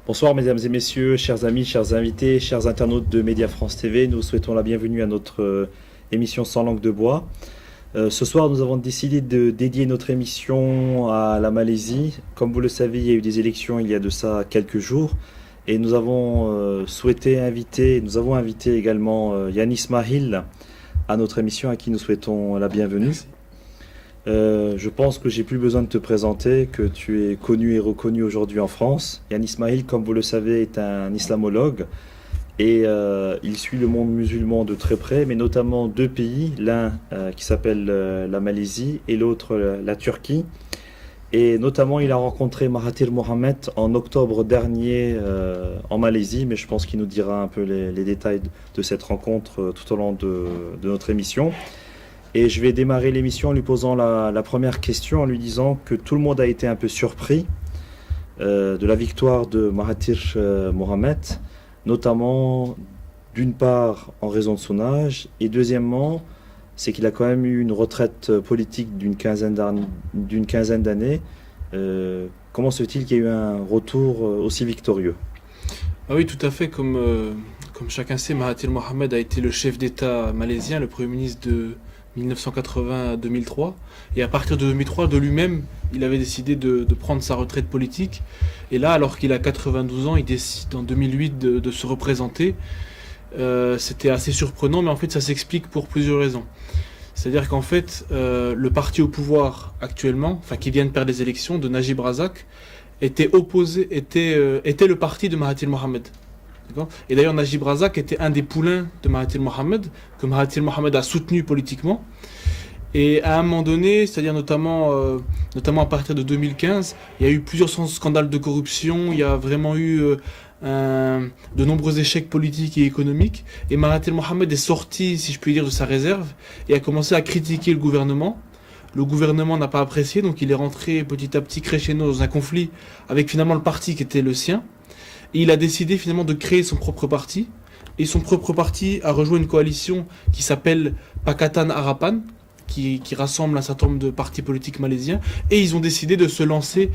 Bonsoir mesdames et messieurs, chers amis, chers invités, chers internautes de Média France TV. Nous souhaitons la bienvenue à notre émission Sans langue de bois. Ce soir, nous avons décidé de dédier notre émission à la Malaisie. Comme vous le savez, il y a eu des élections il y a de ça quelques jours. Et nous avons nous avons invité également Yannis Mahil à notre émission à qui nous souhaitons la bienvenue. Merci. Je pense que j'ai plus besoin de te présenter, que tu es connu et reconnu aujourd'hui en France. Yannis Mahil, comme vous le savez, est un islamologue et il suit le monde musulman de très près, mais notamment deux pays, l'un qui s'appelle la Malaisie et l'autre la Turquie. Et notamment, il a rencontré Mahathir Mohamed en octobre dernier en Malaisie, mais je pense qu'il nous dira un peu les détails de cette rencontre tout au long de notre émission. Et je vais démarrer l'émission en lui posant la première question, en lui disant que tout le monde a été un peu surpris de la victoire de Mahathir Mohamed, notamment d'une part en raison de son âge, et deuxièmement, c'est qu'il a quand même eu une retraite politique d'une quinzaine d'années. Comment se fait-il qu'il y ait eu un retour aussi victorieux? Ah oui, tout à fait. Comme chacun sait, Mahathir Mohamed a été le chef d'État malaisien, le Premier ministre de 1980 à 2003. Et à partir de 2003, de lui-même, il avait décidé de prendre sa retraite politique. Et là, alors qu'il a 92 ans, il décide en 2008 de se représenter. C'était assez surprenant, mais en fait, ça s'explique pour plusieurs raisons. C'est-à-dire qu'en fait, le parti au pouvoir actuellement, enfin qui vient de perdre les élections, de Najib Razak, était le parti de Mahathir Mohamed. D'accord. Et d'ailleurs, Najib Razak était un des poulains de Mahathir Mohamed, que Mahathir Mohamed a soutenu politiquement. Et à un moment donné, c'est-à-dire notamment à partir de 2015, il y a eu plusieurs scandales de corruption, il y a vraiment eu de nombreux échecs politiques et économiques. Et Mahathir Mohamed est sorti, si je puis dire, de sa réserve et a commencé à critiquer le gouvernement. Le gouvernement n'a pas apprécié, donc il est rentré petit à petit crescendo dans un conflit avec finalement le parti qui était le sien. Et il a décidé finalement de créer son propre parti. Et son propre parti a rejoint une coalition qui s'appelle Pakatan Harapan, qui rassemble un certain nombre de partis politiques malaisiens. Et ils ont décidé de se lancer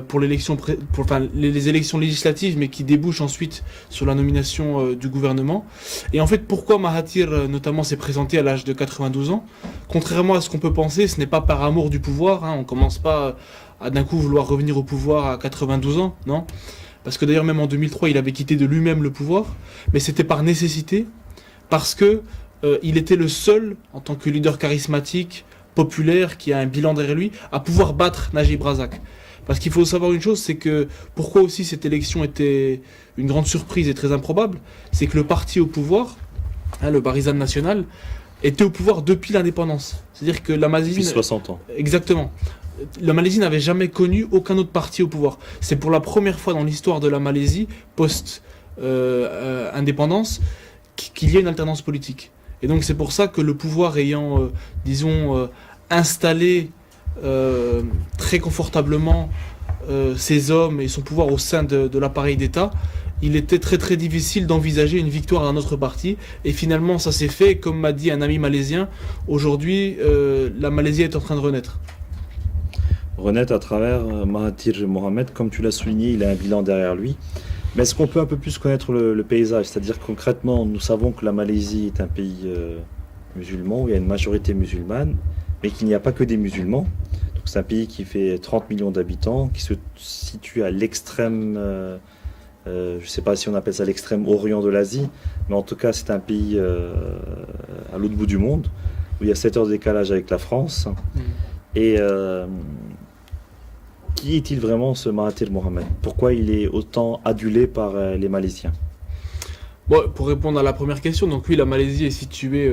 pour les élections législatives, mais qui débouchent ensuite sur la nomination du gouvernement. Et en fait, pourquoi Mahathir notamment s'est présenté à l'âge de 92 ans? Contrairement à ce qu'on peut penser, ce n'est pas par amour du pouvoir. On ne commence pas à d'un coup vouloir revenir au pouvoir à 92 ans, non? Parce que d'ailleurs, même en 2003, il avait quitté de lui-même le pouvoir, mais c'était par nécessité, parce que il était le seul, en tant que leader charismatique, populaire, qui a un bilan derrière lui, à pouvoir battre Najib Razak. Parce qu'il faut savoir une chose, c'est que pourquoi aussi cette élection était une grande surprise et très improbable, c'est que le parti au pouvoir, le Barisan National, était au pouvoir depuis l'indépendance. C'est-à-dire que la Malaisie... Depuis 60 ans. Exactement. La Malaisie n'avait jamais connu aucun autre parti au pouvoir. C'est pour la première fois dans l'histoire de la Malaisie, post-indépendance, qu'il y a une alternance politique. Et donc c'est pour ça que le pouvoir ayant, installé très confortablement ses hommes et son pouvoir au sein de l'appareil d'État, il était très très difficile d'envisager une victoire d'un autre parti. Et finalement ça s'est fait, comme m'a dit un ami malaisien, aujourd'hui la Malaisie est en train de renaître. Renaître à travers Mahathir Mohamed, comme tu l'as souligné, il a un bilan derrière lui. Mais est-ce qu'on peut un peu plus connaître le paysage? C'est-à-dire concrètement, nous savons que la Malaisie est un pays musulman, où il y a une majorité musulmane, mais qu'il n'y a pas que des musulmans. Donc c'est un pays qui fait 30 millions d'habitants, qui se situe à l'extrême, je ne sais pas si on appelle ça l'extrême orient de l'Asie, mais en tout cas c'est un pays à l'autre bout du monde, où il y a 7 heures de décalage avec la France. Et qui est-il vraiment ce Mahathir Mohamed? Pourquoi il est autant adulé par les Malaisiens? Bon, pour répondre à la première question, donc oui, la Malaisie est située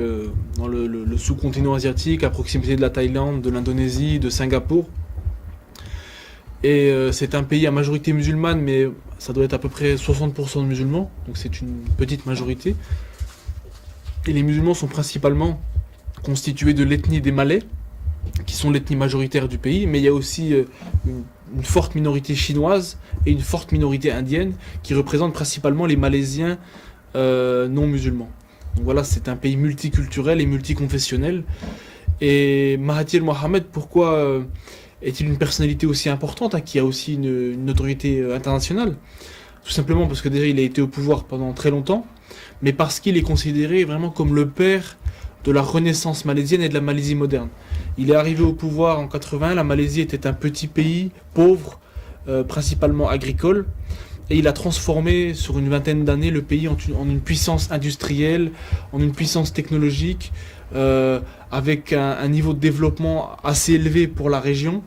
dans le sous-continent asiatique, à proximité de la Thaïlande, de l'Indonésie, de Singapour. Et c'est un pays à majorité musulmane, mais ça doit être à peu près 60% de musulmans, donc c'est une petite majorité. Et les musulmans sont principalement constitués de l'ethnie des Malais, qui sont l'ethnie majoritaire du pays, mais il y a aussi une forte minorité chinoise et une forte minorité indienne qui représentent principalement les Malaisiens non musulmans. Donc voilà, c'est un pays multiculturel et multiconfessionnel. Et Mahathir Mohamed, pourquoi est-il une personnalité aussi importante, qui a aussi une notoriété internationale? Tout simplement parce que déjà il a été au pouvoir pendant très longtemps, mais parce qu'il est considéré vraiment comme le père de la renaissance malaisienne et de la Malaisie moderne. Il est arrivé au pouvoir en 80, la Malaisie était un petit pays pauvre, principalement agricole, et il a transformé sur une vingtaine d'années le pays en une puissance industrielle, en une puissance technologique, avec un niveau de développement assez élevé pour la région.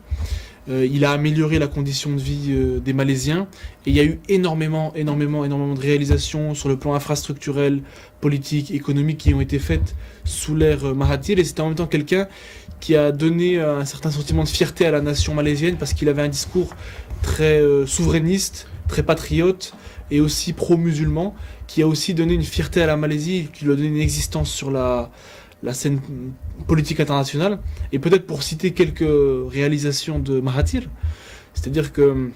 Il a amélioré la condition de vie des Malaisiens, et il y a eu énormément de réalisations sur le plan infrastructurel, politique, économique qui ont été faites sous l'ère Mahathir, et c'était en même temps quelqu'un qui a donné un certain sentiment de fierté à la nation malaisienne parce qu'il avait un discours très souverainiste, très patriote et aussi pro-musulman, qui a aussi donné une fierté à la Malaisie, qui lui a donné une existence sur la scène politique internationale. Et peut-être pour citer quelques réalisations de Mahathir, c'est-à-dire que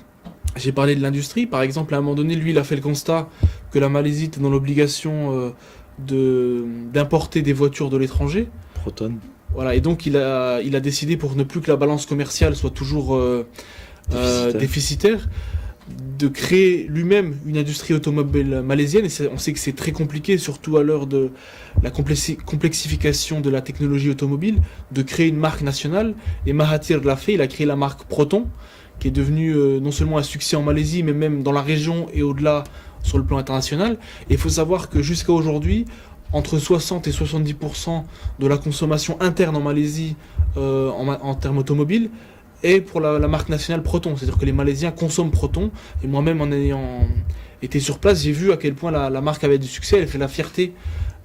j'ai parlé de l'industrie, par exemple, à un moment donné, lui, il a fait le constat que la Malaisie était dans l'obligation d'importer des voitures de l'étranger. Proton. Voilà, et donc il a décidé, pour ne plus que la balance commerciale soit toujours déficitaire, de créer lui-même une industrie automobile malaisienne. Et on sait que c'est très compliqué, surtout à l'heure de la complexification de la technologie automobile, de créer une marque nationale. Et Mahathir l'a fait, il a créé la marque Proton, qui est devenue non seulement un succès en Malaisie, mais même dans la région et au-delà sur le plan international. Et il faut savoir que jusqu'à aujourd'hui, entre 60 et 70% de la consommation interne en Malaisie en termes automobiles est pour la marque nationale Proton. C'est-à-dire que les Malaisiens consomment Proton. Et moi-même, en ayant été sur place, j'ai vu à quel point la marque avait du succès. Elle fait la fierté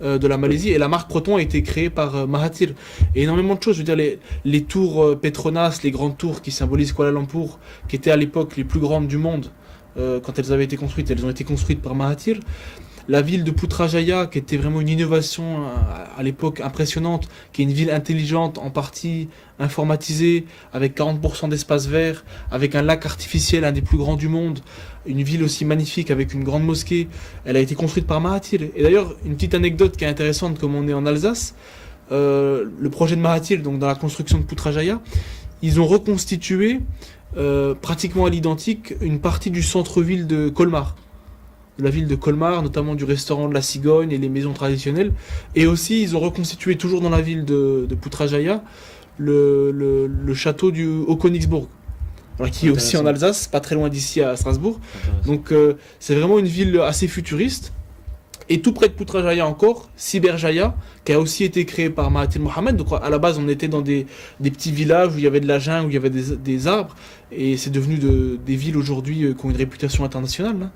de la Malaisie. Et la marque Proton a été créée par Mahathir. Et énormément de choses. Je veux dire, les tours Petronas, les grandes tours qui symbolisent Kuala Lumpur, qui étaient à l'époque les plus grandes du monde, quand elles avaient été construites, elles ont été construites par Mahathir. La ville de Putrajaya, qui était vraiment une innovation à l'époque impressionnante, qui est une ville intelligente, en partie informatisée, avec 40% d'espace vert, avec un lac artificiel, un des plus grands du monde, une ville aussi magnifique avec une grande mosquée, elle a été construite par Mahathir. Et d'ailleurs, une petite anecdote qui est intéressante, comme on est en Alsace, le projet de Mahathir, donc dans la construction de Putrajaya, ils ont reconstitué pratiquement à l'identique une partie du centre-ville de Colmar. De la ville de Colmar, notamment du restaurant de la Cigogne et les maisons traditionnelles. Et aussi, ils ont reconstitué, toujours dans la ville de Putrajaya, le château du Haut-Königsbourg, qui est aussi en Alsace, pas très loin d'ici à Strasbourg. Donc c'est vraiment une ville assez futuriste. Et tout près de Putrajaya encore, Cyberjaya, qui a aussi été créé par Mahathir Mohamed. Donc à la base, on était dans des petits villages où il y avait de la jungle, où il y avait des arbres. Et c'est devenu des villes aujourd'hui qui ont une réputation internationale. Hein.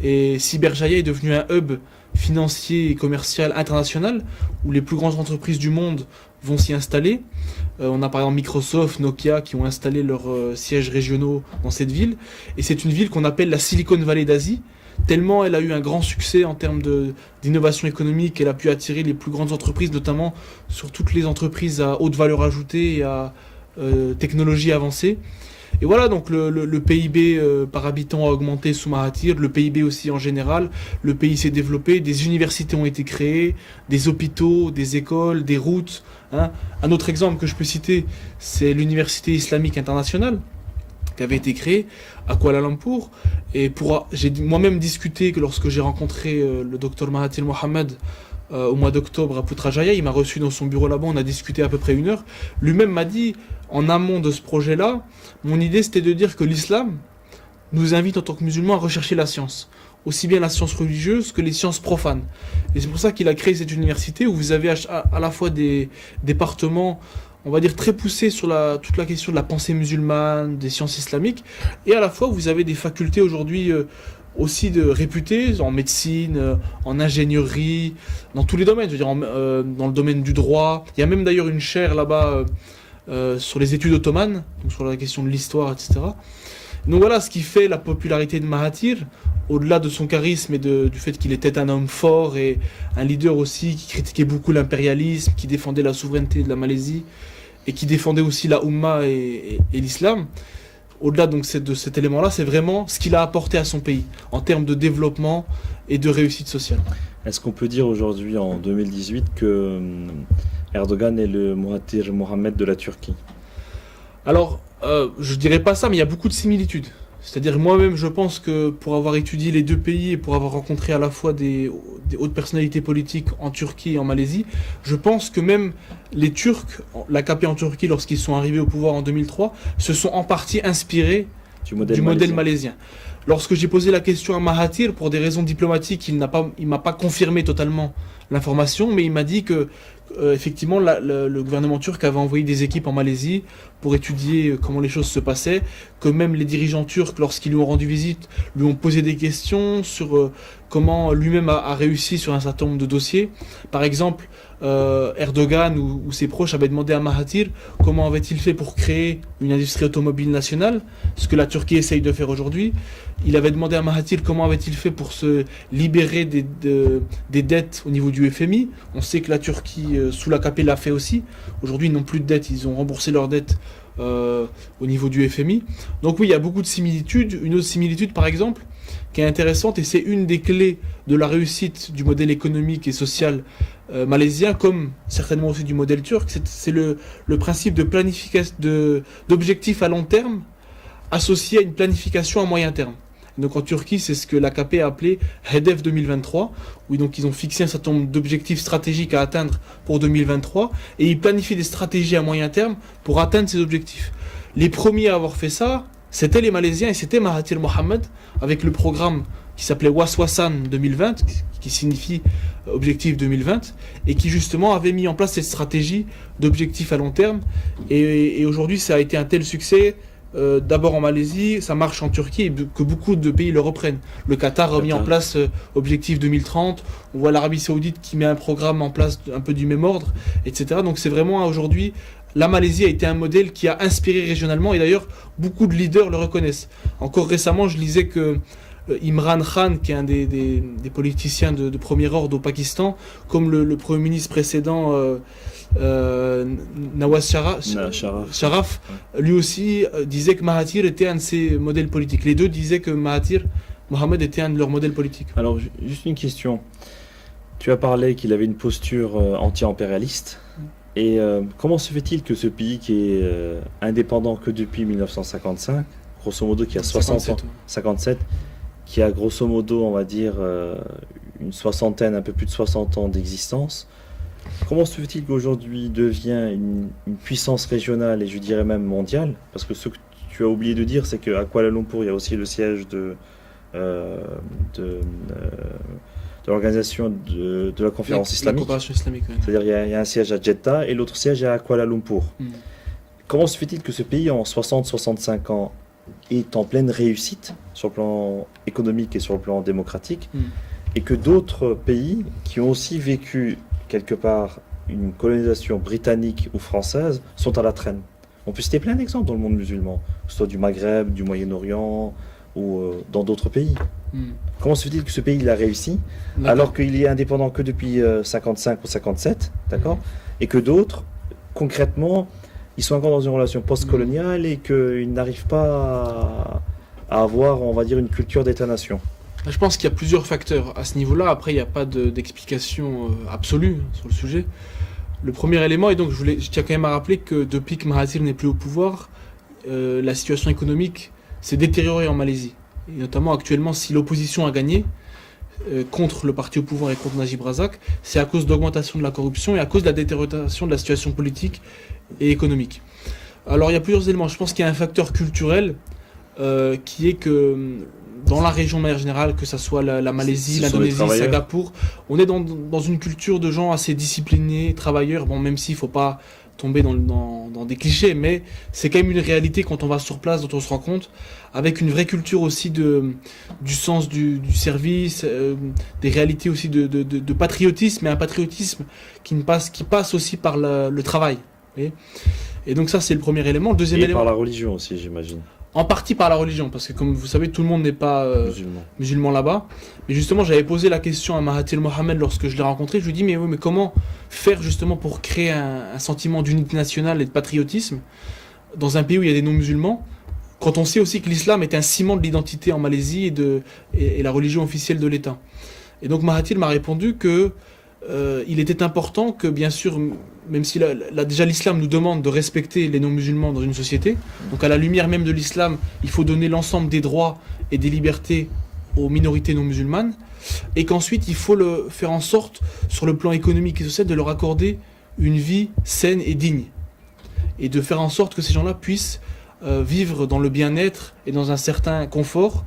Et Cyberjaya est devenu un hub financier et commercial international, où les plus grandes entreprises du monde vont s'y installer. On a par exemple Microsoft, Nokia qui ont installé leurs sièges régionaux dans cette ville. Et c'est une ville qu'on appelle la Silicon Valley d'Asie, tellement elle a eu un grand succès en termes d'innovation économique. Elle a pu attirer les plus grandes entreprises, notamment sur toutes les entreprises à haute valeur ajoutée et à technologie avancée. Et voilà, donc le PIB par habitant a augmenté sous Mahathir, le PIB aussi en général, le pays s'est développé, des universités ont été créées, des hôpitaux, des écoles, des routes. Hein. Un autre exemple que je peux citer, c'est l'Université islamique internationale, qui avait été créée à Kuala Lumpur. Et j'ai moi-même discuté que lorsque j'ai rencontré le docteur Mahathir Mohamed au mois d'octobre à Putrajaya, il m'a reçu dans son bureau là-bas, on a discuté à peu près 1 heure. Lui-même m'a dit, en amont de ce projet-là, mon idée c'était de dire que l'islam nous invite en tant que musulmans à rechercher la science, aussi bien la science religieuse que les sciences profanes. Et c'est pour ça qu'il a créé cette université où vous avez à la fois des départements, on va dire, très poussés sur toute la question de la pensée musulmane, des sciences islamiques, et à la fois vous avez des facultés aujourd'hui aussi réputées en médecine, en ingénierie, dans tous les domaines, je veux dire, dans le domaine du droit. Il y a même d'ailleurs une chaire là-bas sur les études ottomanes, donc sur la question de l'histoire, etc. Donc voilà ce qui fait la popularité de Mahathir, au-delà de son charisme et du fait qu'il était un homme fort et un leader aussi qui critiquait beaucoup l'impérialisme, qui défendait la souveraineté de la Malaisie et qui défendait aussi la Oumma et l'islam. Au-delà donc de cet élément-là, c'est vraiment ce qu'il a apporté à son pays en termes de développement et de réussite sociale. Est-ce qu'on peut dire aujourd'hui, en 2018, que Erdogan est le Mahathir Mohamed de la Turquie ? Alors, Je dirais pas ça, mais il y a beaucoup de similitudes. C'est-à-dire moi-même, je pense que pour avoir étudié les deux pays et pour avoir rencontré à la fois des hautes personnalités politiques en Turquie et en Malaisie, je pense que même les Turcs, l'AKP en Turquie, lorsqu'ils sont arrivés au pouvoir en 2003, se sont en partie inspirés Du du modèle modèle malaisien. malaisien. Lorsque j'ai posé la question à Mahathir, pour des raisons diplomatiques, il m'a pas confirmé totalement l'information, mais il m'a dit que effectivement le gouvernement turc avait envoyé des équipes en Malaisie pour étudier comment les choses se passaient, que même les dirigeants turcs, lorsqu'ils lui ont rendu visite, lui ont posé des questions sur comment lui-même a réussi sur un certain nombre de dossiers. Par exemple, Erdogan ou ses proches avaient demandé à Mahathir comment avait-il fait pour créer une industrie automobile nationale, ce que la Turquie essaye de faire aujourd'hui. Il avait demandé à Mahathir comment avait-il fait pour se libérer des dettes au niveau du FMI. On sait que la Turquie, sous l'AKP, l'a fait aussi. Aujourd'hui, ils n'ont plus de dettes, ils ont remboursé leurs dettes au niveau du FMI. Donc oui, il y a beaucoup de similitudes. Une autre similitude, par exemple, qui est intéressante, et c'est une des clés de la réussite du modèle économique et social malaisien, comme certainement aussi du modèle turc, c'est le principe de planification, d'objectifs à long terme associé à une planification à moyen terme. Donc en Turquie, c'est ce que l'AKP a appelé Hedef 2023, où donc ils ont fixé un certain nombre d'objectifs stratégiques à atteindre pour 2023, et ils planifient des stratégies à moyen terme pour atteindre ces objectifs. Les premiers à avoir fait ça, c'était les Malaisiens, et c'était Mahathir Mohamad, avec le programme qui s'appelait Waswasan 2020, qui signifie Objectif 2020, et qui justement avait mis en place cette stratégie d'objectifs à long terme, et aujourd'hui ça a été un tel succès. D'abord en Malaisie, ça marche en Turquie et que beaucoup de pays le reprennent. Le Qatar a mis en place Objectif 2030, on voit l'Arabie Saoudite qui met un programme en place un peu du même ordre, etc. Donc c'est vraiment aujourd'hui, la Malaisie a été un modèle qui a inspiré régionalement et d'ailleurs beaucoup de leaders le reconnaissent. Encore récemment, je lisais que Imran Khan, qui est un des politiciens de premier ordre au Pakistan, comme le Premier ministre précédent Nawaz Sharaf, lui aussi disait que Mahathir était un de ses modèles politiques. Les deux disaient que Mahathir Mohamed était un de leurs modèles politiques. Alors, juste une question. Tu as parlé qu'il avait une posture anti-impérialiste. Et comment se fait-il que ce pays qui est indépendant que depuis 1955, grosso modo qui a 60 ans, 57, qui a grosso modo, on va dire, une soixantaine, un peu plus de 60 ans d'existence, comment se fait-il qu'aujourd'hui devient une puissance régionale et je dirais même mondiale? Parce que ce que tu as oublié de dire, c'est qu'à Kuala Lumpur, il y a aussi le siège de l'organisation de la conférence islamique. La coopération islamique, oui. C'est-à-dire il y a un siège à Jeddah et l'autre siège est à Kuala Lumpur. Comment se fait-il que ce pays en 60-65 ans est en pleine réussite sur le plan économique et sur le plan démocratique et que d'autres pays qui ont aussi vécu quelque part une colonisation britannique ou française sont à la traîne? On peut citer plein d'exemples dans le monde musulman, que ce soit du Maghreb, du Moyen-Orient ou dans d'autres pays. Comment se fait-il que ce pays il a réussi alors qu'il est indépendant que depuis 55 ou 57, d'accord, et que d'autres, concrètement, ils sont encore dans une relation post-coloniale et qu'ils n'arrivent pas à avoir, on va dire, une culture d'État-nation? Je pense qu'il y a plusieurs facteurs à ce niveau-là. Après, il n'y a pas d'explication absolue sur le sujet. Le premier élément, et donc je tiens quand même à rappeler que depuis que Mahathir n'est plus au pouvoir, la situation économique s'est détériorée en Malaisie. Et notamment actuellement, si l'opposition a gagné contre le parti au pouvoir et contre Najib Razak, c'est à cause d'augmentation de la corruption et à cause de la détérioration de la situation politique et économique. Alors il y a plusieurs éléments. Je pense qu'il y a un facteur culturel qui est que dans la région de manière générale, que ce soit la Malaisie, l'Indonésie, Singapour, on est dans une culture de gens assez disciplinés, travailleurs, bon, même s'il ne faut pas tomber dans des clichés, mais c'est quand même une réalité quand on va sur place, dont on se rend compte, avec une vraie culture aussi du sens du service, des réalités aussi de patriotisme, mais un patriotisme qui passe aussi par le travail. Vous voyez ? Et donc ça, c'est le premier élément. Le deuxième élément, par la religion aussi, j'imagine. En partie par la religion, parce que comme vous savez, tout le monde n'est pas musulman là-bas. Mais justement, j'avais posé la question à Mahathir Mohamad lorsque je l'ai rencontré. Je lui ai dit, mais comment faire justement pour créer un sentiment d'unité nationale et de patriotisme dans un pays où il y a des non-musulmans, quand on sait aussi que l'islam est un ciment de l'identité en Malaisie et la religion officielle de l'État. Et donc Mahathir m'a répondu que il était important que, bien sûr, même si déjà l'islam nous demande de respecter les non-musulmans dans une société, donc à la lumière même de l'islam, il faut donner l'ensemble des droits et des libertés aux minorités non musulmanes, et qu'ensuite il faut le faire en sorte, sur le plan économique et social, de leur accorder une vie saine et digne, et de faire en sorte que ces gens-là puissent vivre dans le bien-être et dans un certain confort,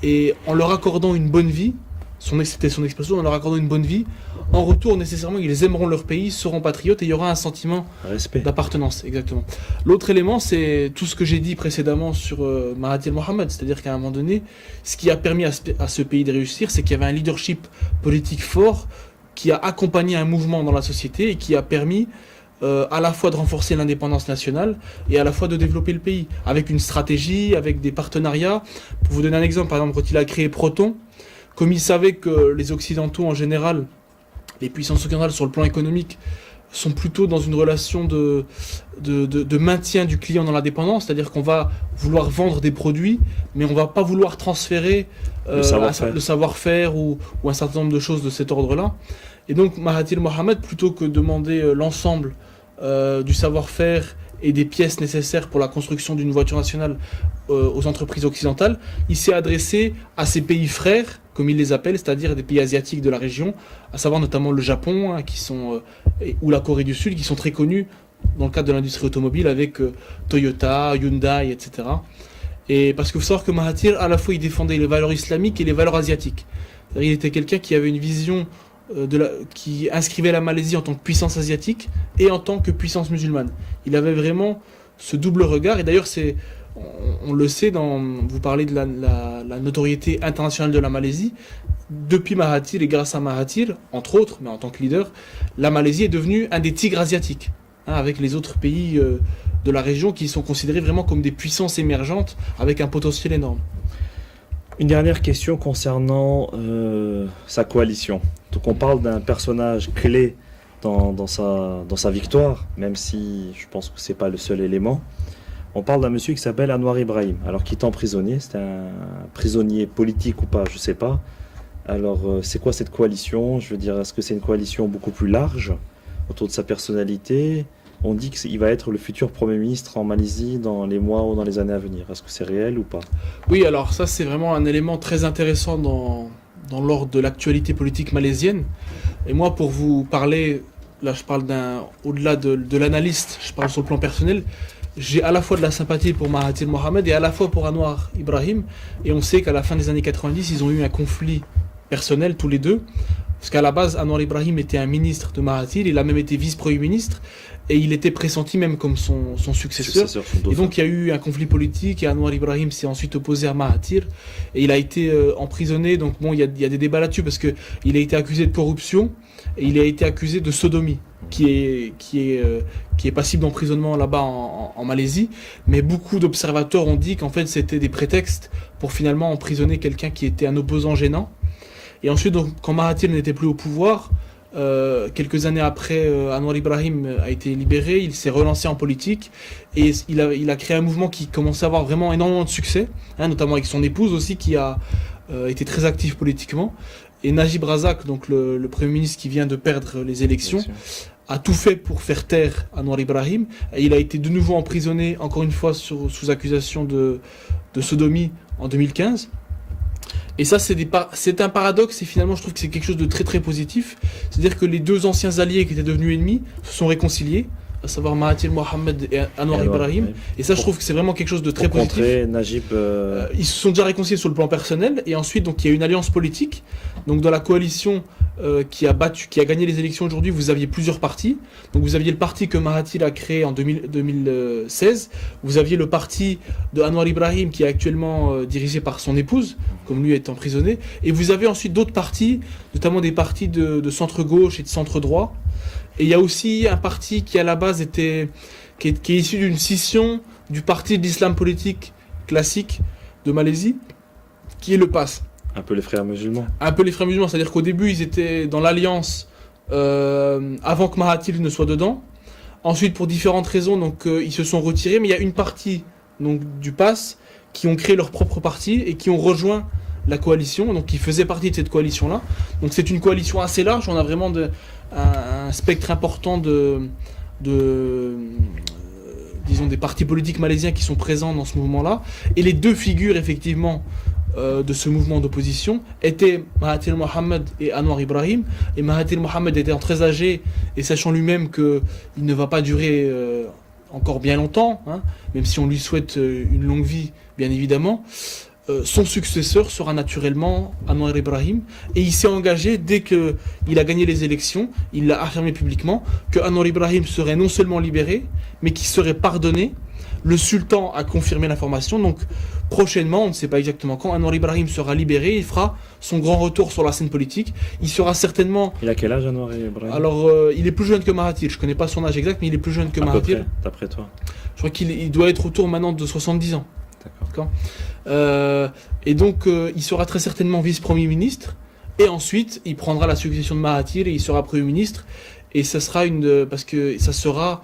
et en leur accordant une bonne vie, c'était son expression, en leur accordant une bonne vie, en retour nécessairement ils aimeront leur pays, seront patriotes et il y aura un sentiment Respect. d'appartenance, exactement. L'autre élément, c'est tout ce que j'ai dit précédemment sur Mahathir Mohamad, c'est-à-dire qu'à un moment donné, ce qui a permis à ce pays de réussir, c'est qu'il y avait un leadership politique fort qui a accompagné un mouvement dans la société et qui a permis à la fois de renforcer l'indépendance nationale et à la fois de développer le pays, avec une stratégie, avec des partenariats. Pour vous donner un exemple, par exemple, quand il a créé Proton, comme il savait que les Occidentaux en général, les puissances occidentales sur le plan économique, sont plutôt dans une relation de maintien du client dans la dépendance, c'est-à-dire qu'on va vouloir vendre des produits, mais on ne va pas vouloir transférer le savoir-faire ou un certain nombre de choses de cet ordre-là. Et donc Mahathir Mohamad, plutôt que de demander l'ensemble du savoir-faire et des pièces nécessaires pour la construction d'une voiture nationale aux entreprises occidentales, il s'est adressé à ses pays frères, comme il les appelle, c'est-à-dire des pays asiatiques de la région, à savoir notamment le Japon, ou la Corée du Sud, qui sont très connus dans le cadre de l'industrie automobile avec Toyota, Hyundai, etc. Et parce qu'il faut savoir que Mahathir, à la fois, il défendait les valeurs islamiques et les valeurs asiatiques. C'est-à-dire, il était quelqu'un qui avait une vision qui inscrivait la Malaisie en tant que puissance asiatique et en tant que puissance musulmane. Il avait vraiment ce double regard, et d'ailleurs on le sait, vous parlez de la notoriété internationale de la Malaisie. Depuis Mahathir et grâce à Mahathir, entre autres, mais en tant que leader, la Malaisie est devenue un des tigres asiatiques, avec les autres pays de la région qui sont considérés vraiment comme des puissances émergentes avec un potentiel énorme. Une dernière question concernant sa coalition. Donc on parle d'un personnage clé dans sa victoire, même si je pense que ce n'est pas le seul élément. On parle d'un monsieur qui s'appelle Anwar Ibrahim, alors qui est emprisonné. C'est un prisonnier politique ou pas, je ne sais pas. Alors c'est quoi cette coalition? Je veux dire, est-ce que c'est une coalition beaucoup plus large autour de sa personnalité? On dit qu'il va être le futur Premier ministre en Malaisie dans les mois ou dans les années à venir. Est-ce que c'est réel ou pas? Oui, alors ça c'est vraiment un élément très intéressant dans l'ordre de l'actualité politique malaisienne. Et moi, pour vous parler, là je parle au-delà de l'analyste, je parle sur le plan personnel, j'ai à la fois de la sympathie pour Mahathir Mohamad et à la fois pour Anwar Ibrahim. Et on sait qu'à la fin des années 90, ils ont eu un conflit personnel tous les deux. Parce qu'à la base, Anwar Ibrahim était un ministre de Mahathir, il a même été vice-premier ministre, et il était pressenti même comme son successeur. Et donc il y a eu un conflit politique, et Anwar Ibrahim s'est ensuite opposé à Mahathir, et il a été emprisonné. Donc bon, il y a des débats là-dessus, parce qu'il a été accusé de corruption, et il a été accusé de sodomie, qui est passible d'emprisonnement là-bas en Malaisie. Mais beaucoup d'observateurs ont dit qu'en fait c'était des prétextes pour finalement emprisonner quelqu'un qui était un opposant gênant. Et ensuite, donc, quand Mahathir n'était plus au pouvoir, quelques années après, Anwar Ibrahim a été libéré, il s'est relancé en politique et il a créé un mouvement qui commençait à avoir vraiment énormément de succès, notamment avec son épouse aussi qui a été très active politiquement. Et Najib Razak, donc le Premier ministre qui vient de perdre les élections, a tout fait pour faire taire Anwar Ibrahim. Et il a été de nouveau emprisonné, encore une fois sous accusation de sodomie en 2015. Et ça, c'est un paradoxe, et finalement, je trouve que c'est quelque chose de très très positif. C'est-à-dire que les deux anciens alliés qui étaient devenus ennemis se sont réconciliés, à savoir Mahathir Mohamad et Anwar Ibrahim. Ouais. Et ça, je trouve que c'est vraiment quelque chose de très positif. Najib, ils se sont déjà réconciliés sur le plan personnel, et ensuite, donc, il y a une alliance politique. Donc, dans la coalition qui a gagné les élections aujourd'hui, vous aviez plusieurs partis. Donc, vous aviez le parti que Mahathir a créé en 2016. Vous aviez le parti de Anwar Ibrahim qui est actuellement dirigé par son épouse, comme lui est emprisonné. Et vous avez ensuite d'autres partis, notamment des partis de centre-gauche et de centre-droit. Et il y a aussi un parti qui à la base qui est issu d'une scission du parti de l'islam politique classique de Malaisie, qui est le PAS. Un peu les frères musulmans. Un peu les frères musulmans, c'est-à-dire qu'au début ils étaient dans l'alliance avant que Mahathir ne soit dedans. Ensuite, pour différentes raisons, donc ils se sont retirés, mais il y a une partie donc du PAS qui ont créé leur propre parti et qui ont rejoint la coalition, donc il faisait partie de cette coalition-là. Donc c'est une coalition assez large, on a vraiment un spectre important disons des partis politiques malaisiens qui sont présents dans ce mouvement-là. Et les deux figures effectivement de ce mouvement d'opposition étaient Mahathir Mohamad et Anwar Ibrahim. Et Mahathir Mohamad étant très âgé et sachant lui-même qu'il ne va pas durer encore bien longtemps, hein, même si on lui souhaite une longue vie, bien évidemment, son successeur sera naturellement Anwar Ibrahim. Et il s'est engagé, dès qu'il a gagné les élections, il l'a affirmé publiquement, que Anwar Ibrahim serait non seulement libéré, mais qu'il serait pardonné. Le sultan a confirmé l'information, donc prochainement, on ne sait pas exactement quand, Anwar Ibrahim sera libéré, il fera son grand retour sur la scène politique. Il sera certainement... Il a quel âge, Anwar Ibrahim? Alors, il est plus jeune que Mahathir, je ne connais pas son âge exact, mais il est plus jeune que Mahathir. À peu près, d'après toi? Je crois qu'il doit être autour maintenant de 70 ans. D'accord. Et donc, il sera très certainement vice-premier ministre, et ensuite, il prendra la succession de Mahathir et il sera premier ministre, et ça sera parce que ça sera...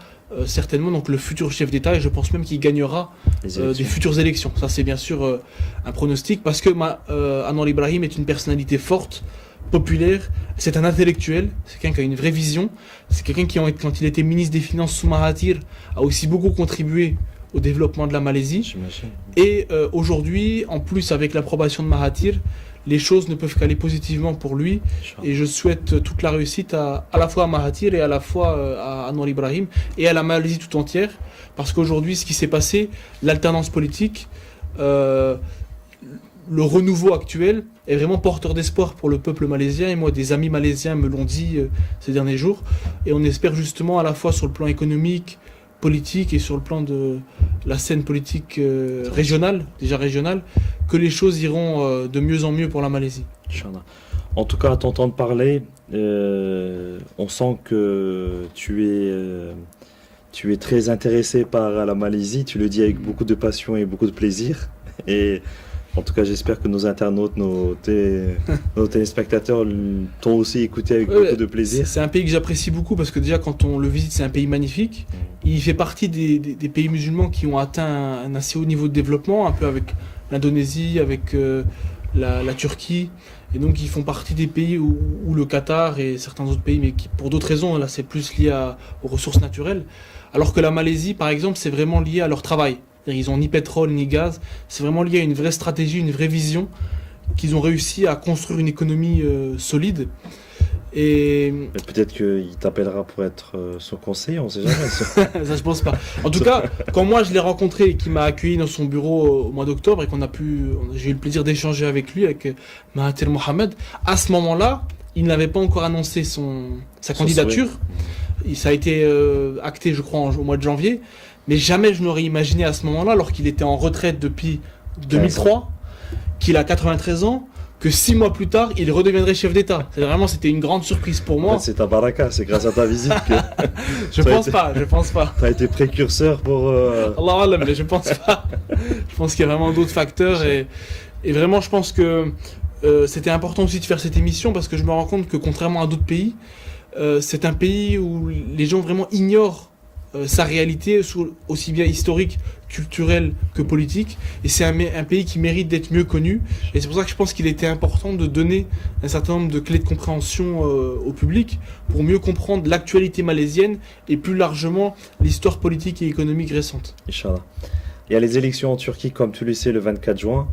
certainement donc le futur chef d'État, et je pense même qu'il gagnera des futures élections. Ça c'est bien sûr un pronostic, parce que Anwar Ibrahim est une personnalité forte, populaire, c'est un intellectuel, c'est quelqu'un qui a une vraie vision, c'est quelqu'un qui, quand il était ministre des Finances sous Mahathir, a aussi beaucoup contribué au développement de la Malaisie. J'imagine. Et aujourd'hui, en plus avec l'approbation de Mahathir, les choses ne peuvent qu'aller positivement pour lui. Et je souhaite toute la réussite à la fois à Mahathir et à la fois à Anwar Ibrahim et à la Malaisie tout entière. Parce qu'aujourd'hui, ce qui s'est passé, l'alternance politique, le renouveau actuel est vraiment porteur d'espoir pour le peuple malaisien. Et moi, des amis malaisiens me l'ont dit ces derniers jours. Et on espère justement à la fois sur le plan économique, politique et sur le plan de la scène politique régionale, que les choses iront de mieux en mieux pour la Malaisie. En tout cas, à t'entendre parler, on sent que tu es très intéressé par la Malaisie. Tu le dis avec beaucoup de passion et beaucoup de plaisir. Et en tout cas, j'espère que nos internautes, nos téléspectateurs t'ont aussi écouté avec beaucoup de plaisir. C'est un pays que j'apprécie beaucoup parce que déjà, quand on le visite, c'est un pays magnifique. Il fait partie des pays musulmans qui ont atteint un assez haut niveau de développement, un peu avec l'Indonésie, avec la Turquie. Et donc, ils font partie des pays où le Qatar et certains autres pays, mais qui, pour d'autres raisons, là, c'est plus lié aux ressources naturelles. Alors que la Malaisie, par exemple, c'est vraiment lié à leur travail. Ils n'ont ni pétrole ni gaz. C'est vraiment lié à une vraie stratégie, une vraie vision, qu'ils ont réussi à construire une économie solide. Et peut-être qu'il t'appellera pour être son conseiller, on ne sait jamais. Ça, je pense pas. En tout cas, quand moi je l'ai rencontré et qu'il m'a accueilli dans son bureau au mois d'octobre et j'ai eu le plaisir d'échanger avec lui, avec Mahathir Mohamad, à ce moment-là, il n'avait pas encore annoncé sa candidature. Ça a été acté, je crois, au mois de janvier. Mais jamais je n'aurais imaginé à ce moment-là, alors qu'il était en retraite depuis 2003, qu'il a 93 ans, que 6 mois plus tard, il redeviendrait chef d'État. C'était une grande surprise pour moi. En fait, c'est ta baraka, c'est grâce à ta visite que... je pense pas. Tu as été précurseur pour... Allah Allah, mais je pense pas. Je pense qu'il y a vraiment d'autres facteurs. Et vraiment, je pense que c'était important aussi de faire cette émission, parce que je me rends compte que contrairement à d'autres pays, c'est un pays où les gens vraiment ignorent sa réalité, aussi bien historique, culturelle que politique, et c'est un pays qui mérite d'être mieux connu, et c'est pour ça que je pense qu'il était important de donner un certain nombre de clés de compréhension au public, pour mieux comprendre l'actualité malaisienne, et plus largement l'histoire politique et économique récente. Inch'Allah. Il y a les élections en Turquie, comme tu le sais, le 24 juin,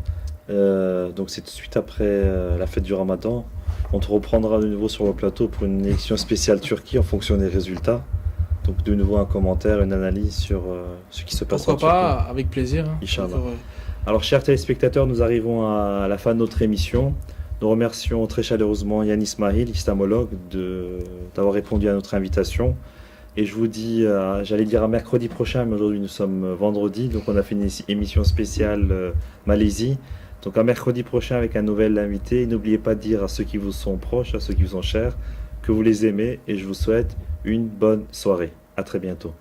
donc c'est tout de suite après la fête du Ramadan. On te reprendra de nouveau sur le plateau pour une élection spéciale Turquie en fonction des résultats. Donc de nouveau un commentaire, une analyse sur ce qui se passe en Turquie. Pourquoi pas, avec plaisir. Inch'Allah. Alors chers téléspectateurs, nous arrivons à la fin de notre émission. Nous remercions très chaleureusement Yann Ismail, islamologue, d'avoir répondu à notre invitation. Et je vous dis, j'allais dire à mercredi prochain, mais aujourd'hui nous sommes vendredi, donc on a fait une émission spéciale Malaisie. Donc à mercredi prochain avec un nouvel invité. N'oubliez pas de dire à ceux qui vous sont proches, à ceux qui vous sont chers, que vous les aimez, et je vous souhaite une bonne soirée. À très bientôt.